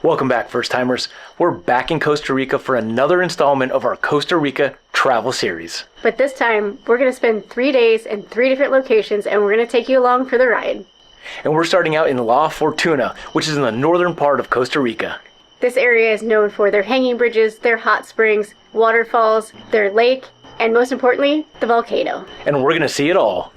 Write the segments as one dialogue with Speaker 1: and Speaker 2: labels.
Speaker 1: Welcome back, first-timers. We're back in Costa Rica for another installment of our Costa Rica travel series.
Speaker 2: But this time, we're going to spend 3 days in 3 different locations, and we're going to take you along for the ride.
Speaker 1: And we're starting out in La Fortuna, which is in the northern part of Costa Rica.
Speaker 2: This area is known for their hanging bridges, their hot springs, waterfalls, their lake, and most importantly, the volcano.
Speaker 1: And we're going to see it all.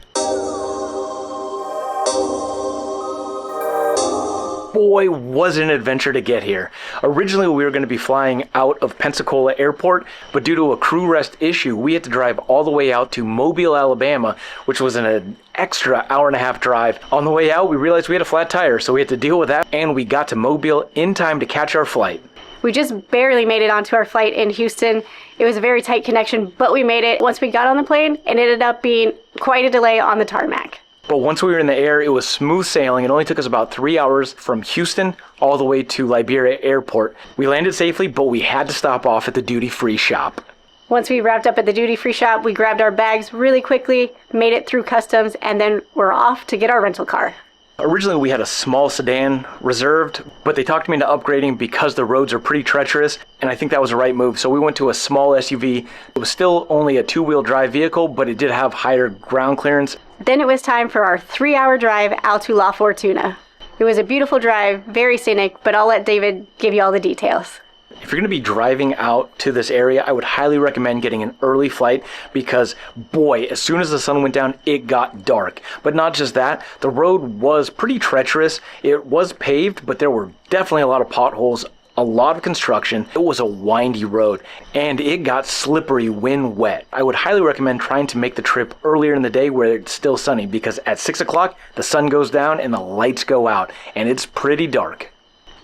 Speaker 1: Boy, was it an adventure to get here. Originally, we were going to be flying out of Pensacola Airport, but due to a crew rest issue, we had to drive all the way out to Mobile, Alabama, which was an extra hour-and-a-half drive. On the way out, we realized we had a flat tire, so we had to deal with that, and we got to Mobile in time to catch our flight.
Speaker 2: We just barely made it onto our flight in Houston. It was a very tight connection, but we made it. Once we got on the plane, it ended up being quite a delay on the tarmac.
Speaker 1: But once we were in the air, it was smooth sailing. It only took us about 3 hours from Houston all the way to Liberia Airport. We landed safely, but we had to stop off at the duty-free shop.
Speaker 2: Once we wrapped up at the duty-free shop, we grabbed our bags really quickly, made it through customs, and then we're off to get our rental car.
Speaker 1: Originally, we had a small sedan reserved, but they talked me into upgrading because the roads are pretty treacherous, and I think that was the right move. So we went to a small SUV. It was still only a two-wheel drive vehicle, but it did have higher ground clearance.
Speaker 2: Then it was time for our 3-hour drive out to La Fortuna. It was a beautiful drive, very scenic, but I'll let David give you all the details.
Speaker 1: If you're going to be driving out to this area, I would highly recommend getting an early flight because, boy, as soon as the sun went down, it got dark. But not just that, the road was pretty treacherous. It was paved, but there were definitely a lot of potholes, a lot of construction. It was a windy road, and it got slippery when wet. I would highly recommend trying to make the trip earlier in the day where it's still sunny because at 6 o'clock, the sun goes down and the lights go out, and it's pretty dark.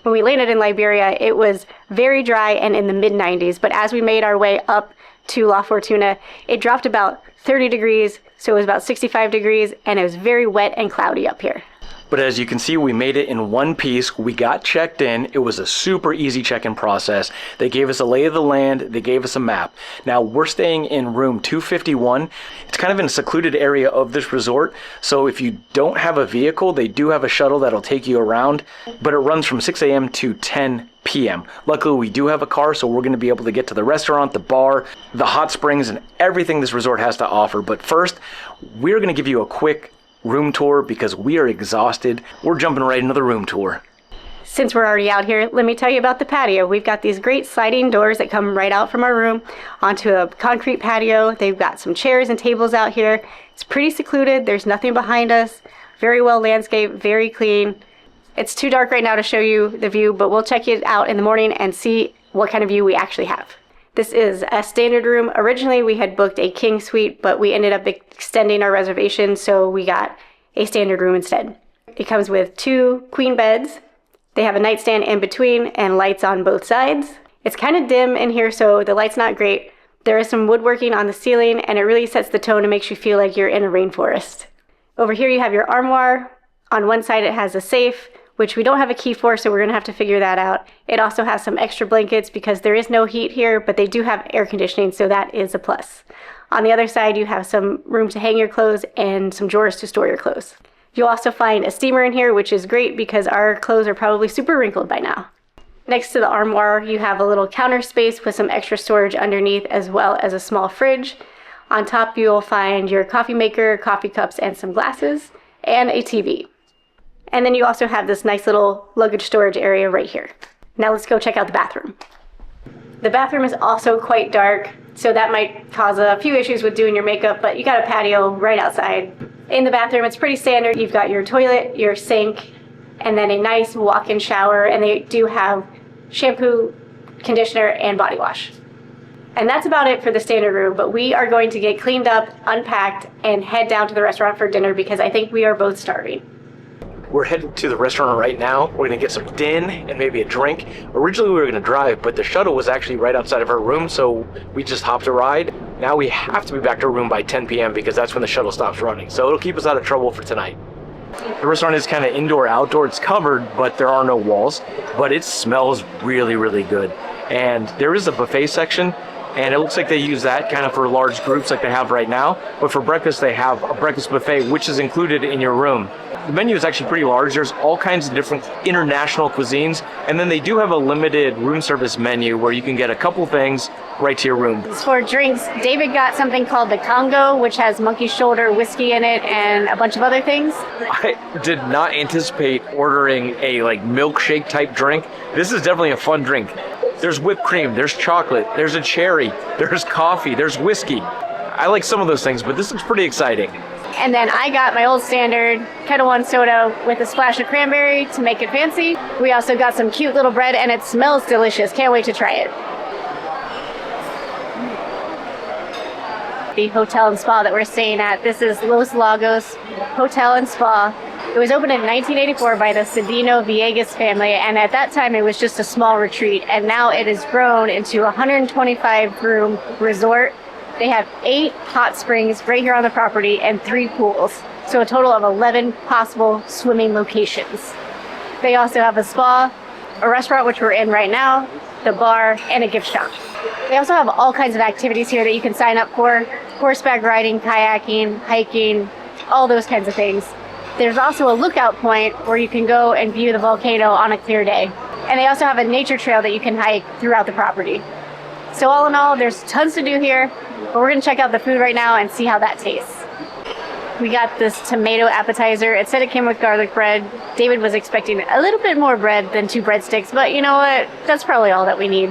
Speaker 2: When we landed in Liberia, it was very dry and in the mid-90s, but as we made our way up to La Fortuna, it dropped about 30 degrees, so it was about 65 degrees, and it was very wet and cloudy up here.
Speaker 1: But as you can see, we made it in one piece. We got checked in. It was a super easy check-in process. They gave us a lay of the land. They gave us a map. Now, we're staying in room 251. It's kind of in a secluded area of this resort. So if you don't have a vehicle, they do have a shuttle that'll take you around. But it runs from 6 a.m. to 10 p.m. Luckily, we do have a car, so we're going to be able to get to the restaurant, the bar, the hot springs, and everything this resort has to offer. But first, we're going to give you a quick room tour because we are exhausted. We're jumping right into the room tour.
Speaker 2: Since we're already out here, let me tell you about the patio. We've got these great sliding doors that come right out from our room onto a concrete patio. They've got some chairs and tables out here. It's pretty secluded. There's nothing behind us. Very well landscaped, very clean. It's too dark right now to show you the view, but we'll check it out in the morning and see what kind of view we actually have. This is a standard room. Originally, we had booked a king suite, but we ended up extending our reservation, so we got a standard room instead. It comes with 2 queen beds. They have a nightstand in between and lights on both sides. It's kind of dim in here, so the light's not great. There is some woodworking on the ceiling, and it really sets the tone and makes you feel like you're in a rainforest. Over here, you have your armoire. On one side, it has a safe, which we don't have a key for, so we're going to have to figure that out. It also has some extra blankets because there is no heat here, but they do have air conditioning, so that is a plus. On the other side, you have some room to hang your clothes and some drawers to store your clothes. You'll also find a steamer in here, which is great because our clothes are probably super wrinkled by now. Next to the armoire, you have a little counter space with some extra storage underneath, as well as a small fridge. On top, you'll find your coffee maker, coffee cups, and some glasses, and a TV. And then you also have this nice little luggage storage area right here. Now let's go check out the bathroom. The bathroom is also quite dark, so that might cause a few issues with doing your makeup, but you got a patio right outside. In the bathroom, it's pretty standard. You've got your toilet, your sink, and then a nice walk-in shower, and they do have shampoo, conditioner, and body wash. And that's about it for the standard room, but we are going to get cleaned up, unpacked, and head down to the restaurant for dinner because I think we are both starving.
Speaker 1: We're headed to the restaurant right now. We're gonna get some din and maybe a drink. Originally we were gonna drive, but the shuttle was actually right outside of our room, so we just hopped a ride. Now we have to be back to our room by 10 p.m. because that's when the shuttle stops running. So it'll keep us out of trouble for tonight. The restaurant is kind of indoor-outdoor. It's covered, but there are no walls. But it smells really, really good. And there is a buffet section, and it looks like they use that kind of for large groups like they have right now. But for breakfast, they have a breakfast buffet, which is included in your room. The menu is actually pretty large. There's all kinds of different international cuisines, and then they do have a limited room service menu where you can get a couple things right to your room.
Speaker 2: For drinks, David got something called the Congo, which has monkey shoulder whiskey in it and a bunch of other things.
Speaker 1: I did not anticipate ordering a milkshake type drink. This is definitely a fun drink. There's whipped cream, there's chocolate, there's a cherry, there's coffee, there's whiskey. I like some of those things, but this looks pretty exciting.
Speaker 2: And then I got my old standard Kettle One soda with a splash of cranberry to make it fancy. We also got some cute little bread, and it smells delicious. Can't wait to try it. The hotel and spa that we're staying at, this is Los Lagos Hotel and Spa. It was opened in 1984 by the Cedeno Villegas family, and at that time it was just a small retreat, and now it has grown into a 125-room resort. They have 8 hot springs right here on the property and 3 pools, so a total of 11 possible swimming locations. They also have a spa, a restaurant, which we're in right now, the bar, and a gift shop. They also have all kinds of activities here that you can sign up for: horseback riding, kayaking, hiking, all those kinds of things. There's also a lookout point where you can go and view the volcano on a clear day. And they also have a nature trail that you can hike throughout the property. So all in all, there's tons to do here, but we're gonna check out the food right now and see how that tastes. We got this tomato appetizer. It said it came with garlic bread. David was expecting a little bit more bread than 2 breadsticks, but you know what? That's probably all that we need.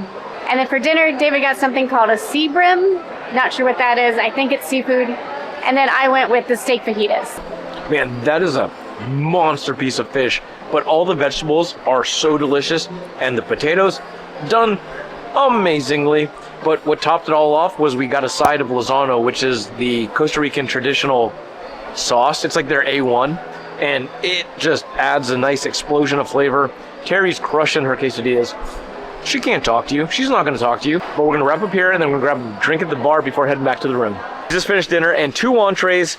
Speaker 2: And then for dinner, David got something called a sea bream. Not sure what that is. I think it's seafood. And then I went with the steak fajitas.
Speaker 1: Man, that is a monster piece of fish, but all the vegetables are so delicious, and the potatoes done amazingly. But what topped it all off was we got a side of Lozano, which is the Costa Rican traditional sauce. It's like their A1, and it just adds a nice explosion of flavor. Terry's crushing her quesadillas. She can't talk to you. She's not going to talk to you. But we're going to wrap up here, and then we're going to grab a drink at the bar before heading back to the room. We just finished dinner, and 2 entrees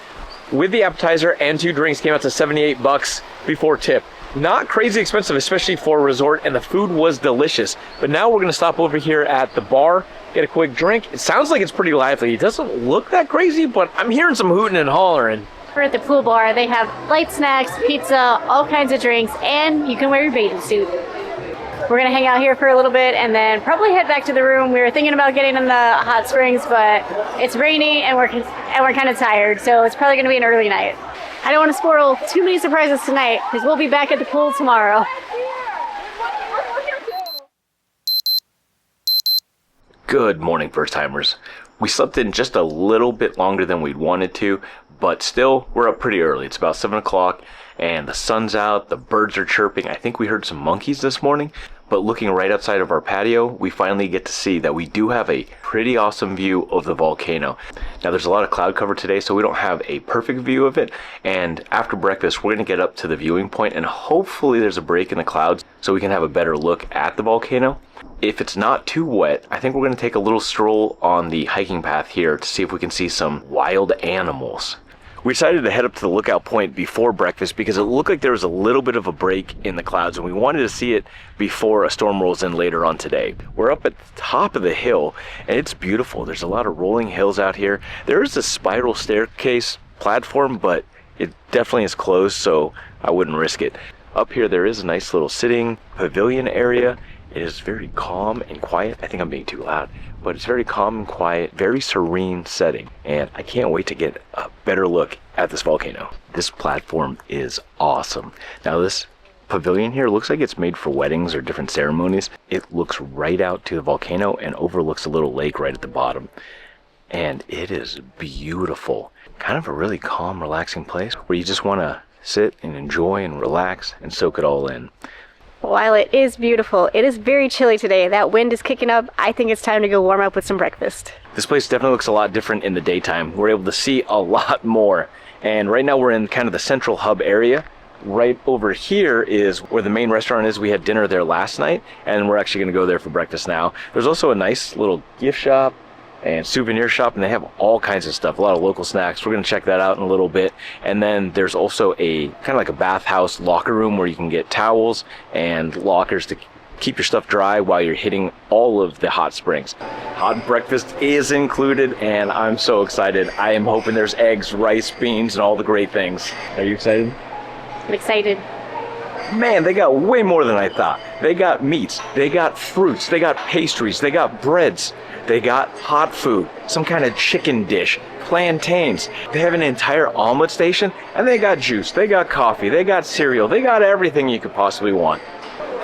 Speaker 1: with the appetizer and 2 drinks came out to $78 before tip. Not crazy expensive, especially for a resort, and the food was delicious. But now we're going to stop over here at the bar, get a quick drink. It sounds like it's pretty lively. It doesn't look that crazy, but I'm hearing some hooting and hollering.
Speaker 2: We're at the pool bar. They have light snacks, pizza, all kinds of drinks, and you can wear your bathing suit. We're gonna hang out here for a little bit and then probably head back to the room. We were thinking about getting in the hot springs, but it's rainy and we're kind of tired, so it's probably gonna be an early night. I don't want to spoil too many surprises tonight because we'll be back at the pool tomorrow.
Speaker 1: Good morning, first timers. We slept in just a little bit longer than we'd wanted to, but still, we're up pretty early. It's about 7 o'clock and the sun's out, the birds are chirping. I think we heard some monkeys this morning, but looking right outside of our patio, we finally get to see that we do have a pretty awesome view of the volcano. Now there's a lot of cloud cover today, so we don't have a perfect view of it, and after breakfast, we're gonna get up to the viewing point and hopefully there's a break in the clouds so we can have a better look at the volcano. If it's not too wet, I think we're gonna take a little stroll on the hiking path here to see if we can see some wild animals. We decided to head up to the lookout point before breakfast because it looked like there was a little bit of a break in the clouds and we wanted to see it before a storm rolls in later on today. We're up at the top of the hill and it's beautiful. There's a lot of rolling hills out here. There is a spiral staircase platform, but it definitely is closed, so I wouldn't risk it. Up here there is a nice little sitting pavilion area. It is very calm and quiet. I think I'm being too loud, but it's very calm and quiet, very serene setting. And I can't wait to get a better look at this volcano. This platform is awesome. Now this pavilion here looks like it's made for weddings or different ceremonies. It looks right out to the volcano and overlooks a little lake right at the bottom. And it is beautiful. Kind of a really calm, relaxing place where you just want to sit and enjoy and relax and soak it all in.
Speaker 2: While it is beautiful, it is very chilly today. That wind is kicking up. I think it's time to go warm up with some breakfast.
Speaker 1: This place definitely looks a lot different in the daytime. We're able to see a lot more. And right now we're in kind of the central hub area. Right over here is where the main restaurant is. We had dinner there last night and we're actually gonna go there for breakfast now. There's also a nice little gift shop and souvenir shop, and they have all kinds of stuff, a lot of local snacks. We're gonna check that out in a little bit. And then there's also a kind of like a bathhouse locker room where you can get towels and lockers to keep your stuff dry while you're hitting all of the hot springs. Hot breakfast is included, and I'm so excited. I am hoping there's eggs, rice, beans, and all the great things. Are you excited?
Speaker 2: I'm excited.
Speaker 1: Man, they got way more than I thought. They got meats, they got fruits, they got pastries, they got breads, they got hot food, some kind of chicken dish, plantains. They have an entire omelet station, and they got juice, they got coffee, they got cereal, they got everything you could possibly want.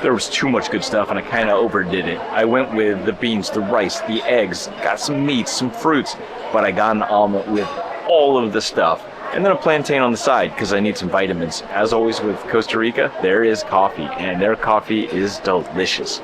Speaker 1: There was too much good stuff, and I kind of overdid it. I went with the beans, the rice, the eggs, got some meats, some fruits, but I got an omelet with all of the stuff. And then a plantain on the side because I need some vitamins. As always with Costa Rica, there is coffee, and their coffee is delicious.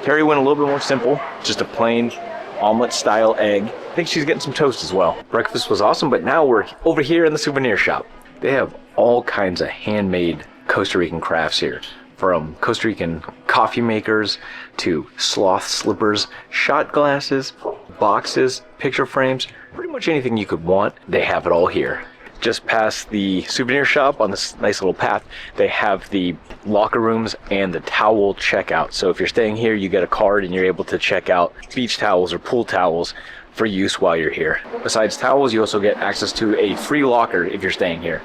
Speaker 1: Terry went a little bit more simple, just a plain omelet style egg. I think she's getting some toast as well. Breakfast was awesome, but now we're over here in the souvenir shop. They have all kinds of handmade Costa Rican crafts here, from Costa Rican coffee makers to sloth slippers, shot glasses, boxes, picture frames, pretty much anything you could want, they have it all here. Just past the souvenir shop on this nice little path, they have the locker rooms and the towel checkout. So if you're staying here, you get a card and you're able to check out beach towels or pool towels for use while you're here. Besides towels, you also get access to a free locker if you're staying here.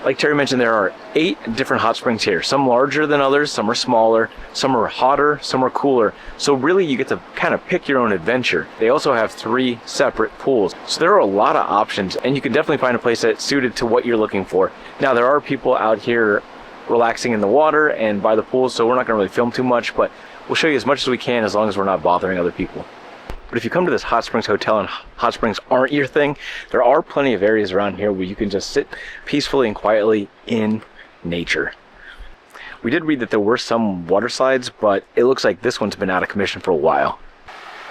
Speaker 1: Like Terry mentioned, there are 8 different hot springs here. Some larger than others, some are smaller, some are hotter, some are cooler. So really you get to kind of pick your own adventure. They also have 3 separate pools. So there are a lot of options, and you can definitely find a place that's suited to what you're looking for. Now there are people out here relaxing in the water and by the pool, so we're not gonna really film too much, but we'll show you as much as we can as long as we're not bothering other people. But if you come to this hot springs hotel and hot springs aren't your thing, there are plenty of areas around here where you can just sit peacefully and quietly in nature. We did read that there were some water slides, but it looks like this one's been out of commission for a while.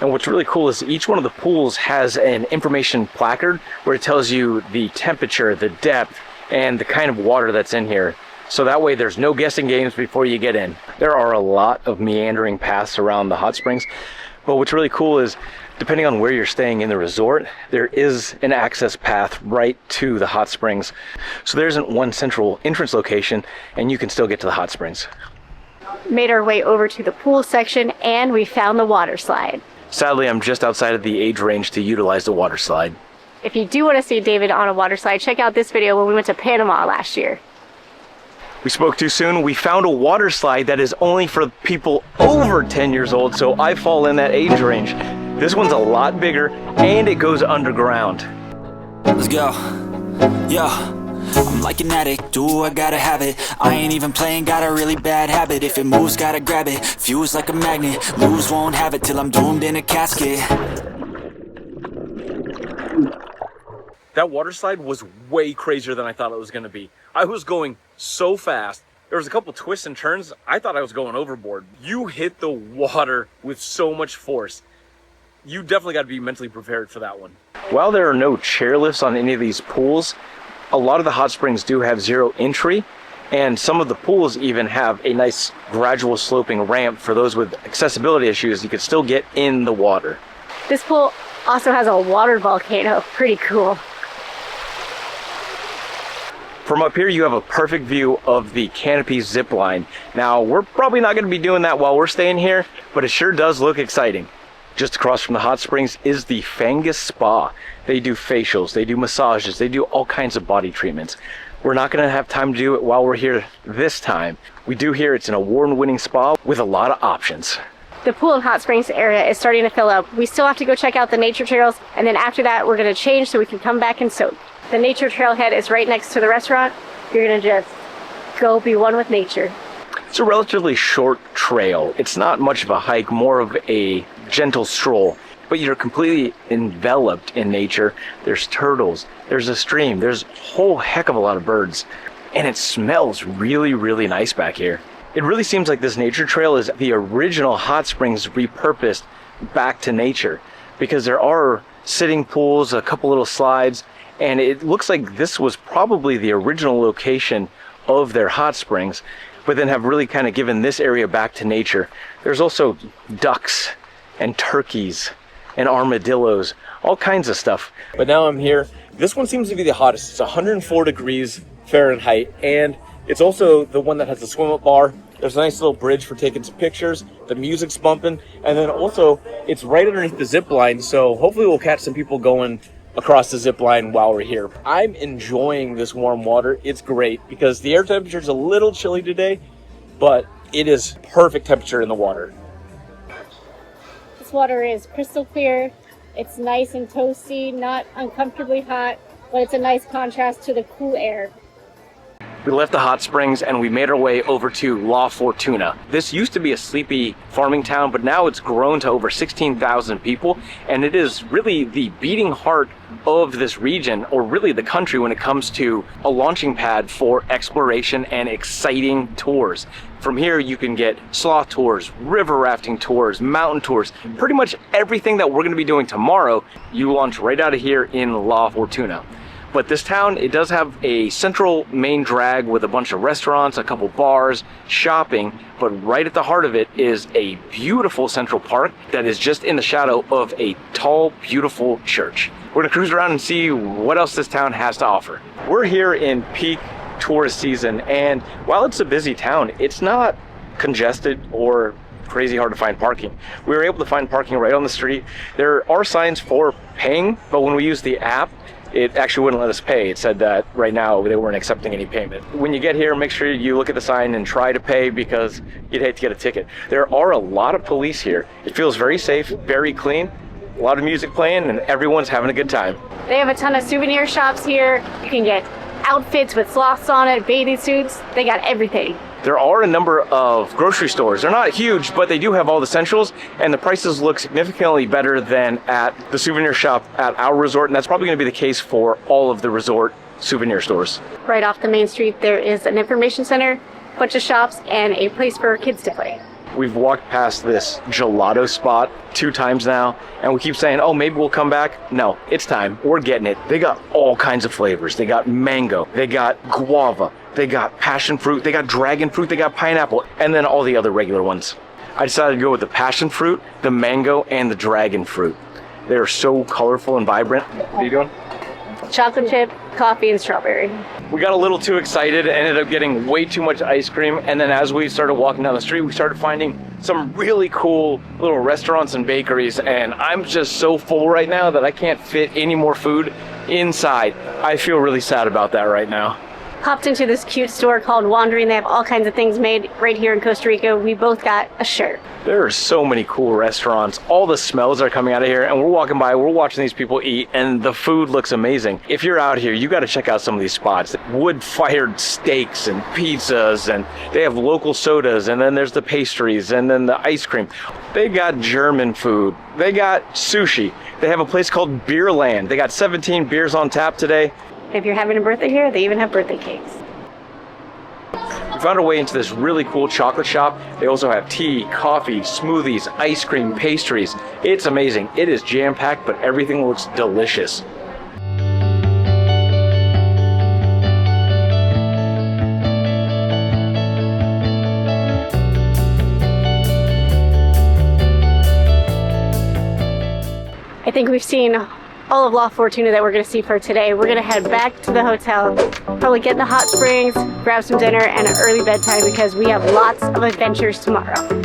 Speaker 1: And what's really cool is each one of the pools has an information placard where it tells you the temperature, the depth, and the kind of water that's in here. So that way there's no guessing games before you get in. There are a lot of meandering paths around the hot springs. But what's really cool is, depending on where you're staying in the resort, there is an access path right to the hot springs. So there isn't one central entrance location, and you can still get to the hot springs.
Speaker 2: Made our way over to the pool section, and we found the water slide.
Speaker 1: Sadly, I'm just outside of the age range to utilize the water slide.
Speaker 2: If you do want to see David on a water slide, check out this video when we went to Panama last year.
Speaker 1: We spoke too soon. We found a water slide that is only for people over 10 years old, so I fall in that age range. This one's a lot bigger, and it goes underground.
Speaker 3: Let's go. Yo, I'm like an addict, do I gotta have it. I ain't even playing, got a really bad habit. If it moves, gotta grab it, fuse like a magnet. Lose, won't have it till I'm doomed in a casket.
Speaker 1: That water slide was way crazier than I thought it was gonna be. I was going so fast. There was a couple twists and turns. I thought I was going overboard. You hit the water with so much force. You definitely got to be mentally prepared for that one. While there are no chairlifts on any of these pools, a lot of the hot springs do have 0 entry, and some of the pools even have a nice gradual sloping ramp for those with accessibility issues. You could still get in the water.
Speaker 2: This pool also has a water volcano. Pretty cool.
Speaker 1: From up here, you have a perfect view of the canopy zip line. Now, we're probably not going to be doing that while we're staying here, but it sure does look exciting. Just across from the hot springs is the Fungus Spa. They do facials, they do massages, they do all kinds of body treatments. We're not going to have time to do it while we're here this time. We do hear it's an award-winning spa with a lot of options.
Speaker 2: The pool and hot springs area is starting to fill up. We still have to go check out the nature trails, and then after that, we're going to change so we can come back and soak. The nature trailhead is right next to the restaurant. You're gonna just go be one with nature.
Speaker 1: It's a relatively short trail. It's not much of a hike, more of a gentle stroll, but you're completely enveloped in nature. There's turtles, there's a stream, there's a whole heck of a lot of birds, and it smells really, really nice back here. It really seems like this nature trail is the original hot springs repurposed back to nature, because there are sitting pools, a couple little slides, and it looks like this was probably the original location of their hot springs, but then have really kind of given this area back to nature. There's also ducks and turkeys and armadillos, all kinds of stuff. But now I'm here. This one seems to be the hottest. It's 104 degrees Fahrenheit, and it's also the one that has the swim up bar, There's a nice little bridge for taking some pictures. The music's bumping. And then also, it's right underneath the zip line, so hopefully we'll catch some people going across the zip line while we're here. I'm enjoying this warm water. It's great because the air temperature is a little chilly today, but it is perfect temperature in the water.
Speaker 4: This water is crystal clear. It's nice and toasty, not uncomfortably hot, but it's a nice contrast to the cool air.
Speaker 1: We left the hot springs and we made our way over to La Fortuna. This used to be a sleepy farming town, but now it's grown to over 16,000 people, and it is really the beating heart of this region, or really the country, when it comes to a launching pad for exploration and exciting tours. From here you can get sloth tours, river rafting tours, mountain tours, pretty much everything that we're going to be doing tomorrow. You launch right out of here in La Fortuna. But this town, it does have a central main drag with a bunch of restaurants, a couple bars, shopping, but right at the heart of it is a beautiful central park that is just in the shadow of a tall, beautiful church. We're gonna cruise around and see what else this town has to offer. We're here in peak tourist season, and while it's a busy town, it's not congested or crazy hard to find parking. We were able to find parking right on the street. There are signs for paying, but when we use the app, it actually wouldn't let us pay. It said that right now they weren't accepting any payment. When you get here, make sure you look at the sign and try to pay, because you'd hate to get a ticket. There are a lot of police here. It feels very safe, very clean, a lot of music playing, and everyone's having a good time.
Speaker 2: They have a ton of souvenir shops here. You can get outfits with sloths on it, bathing suits. They got everything.
Speaker 1: There are a number of grocery stores. They're not huge, but they do have all the essentials, and the prices look significantly better than at the souvenir shop at our resort, and that's probably going to be the case for all of the resort souvenir stores.
Speaker 2: Right off the main street, there is an information center, a bunch of shops, and a place for kids to play.
Speaker 1: We've walked past this gelato spot 2 times now, and we keep saying, oh, maybe we'll come back. No, it's time. We're getting it. They got all kinds of flavors. They got mango, they got guava, they got passion fruit, they got dragon fruit, they got pineapple, and then all the other regular ones. I decided to go with the passion fruit, the mango, and the dragon fruit. They're so colorful and vibrant. What are you doing?
Speaker 2: Chocolate chip, coffee, and strawberry.
Speaker 1: We got a little too excited, ended up getting way too much ice cream, and then as we started walking down the street, we started finding some really cool little restaurants and bakeries, and I'm just so full right now that I can't fit any more food inside. I feel really sad about that right now.
Speaker 2: Popped into this cute store called Wandering. They have all kinds of things made right here in Costa Rica. We both got a shirt.
Speaker 1: There are so many cool restaurants. All the smells are coming out of here, and we're walking by, we're watching these people eat, and the food looks amazing. If you're out here, you got to check out some of these spots. Wood-fired steaks and pizzas, and they have local sodas, and then there's the pastries, and then the ice cream. They got German food. They got sushi. They have a place called Beerland. They got 17 beers on tap today.
Speaker 2: If you're having a birthday here, they even have birthday cakes.
Speaker 1: We found our way into this really cool chocolate shop. They also have tea, coffee, smoothies, ice cream, pastries. It's amazing. It is jam-packed, but everything looks delicious.
Speaker 2: I think we've seen all of La Fortuna that we're going to see for today. We're going to head back to the hotel, probably get in the hot springs, grab some dinner, and an early bedtime because we have lots of adventures tomorrow.